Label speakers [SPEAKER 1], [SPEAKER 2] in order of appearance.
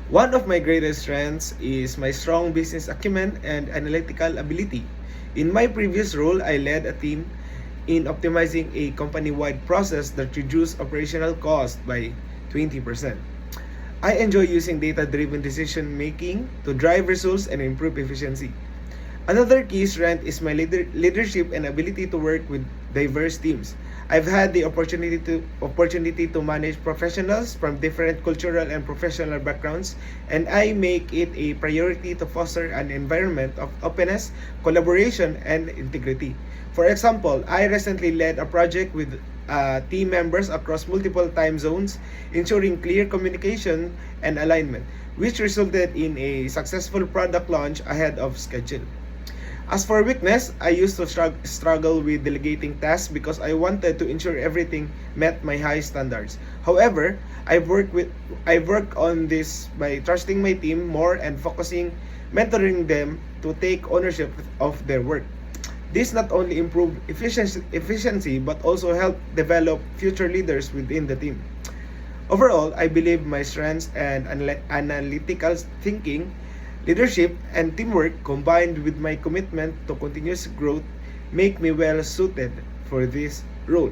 [SPEAKER 1] One of my greatest strengths is my strong business acumen and analytical ability. In my previous role, I led a team in optimizing a company-wide process that reduced operational cost by 20%. I enjoy using data-driven decision making to drive results and improve efficiency. Another key strength is my leadership and ability to work with diverse teams. I've had the opportunity to manage professionals from different cultural and professional backgrounds, and I make it a priority to foster an environment of openness, collaboration, and integrity. For example, I recently led a project with team members across multiple time zones, ensuring clear communication and alignment, which resulted in a successful product launch ahead of schedule. As for weakness, I used to struggle with delegating tasks because I wanted to ensure everything met my high standards. However, I've worked on this by trusting my team more and mentoring them to take ownership of their work. This not only improved efficiency but also helped develop future leaders within the team. Overall, I believe my strengths and analytical thinking, leadership, and teamwork combined with my commitment to continuous growth make me well suited for this role.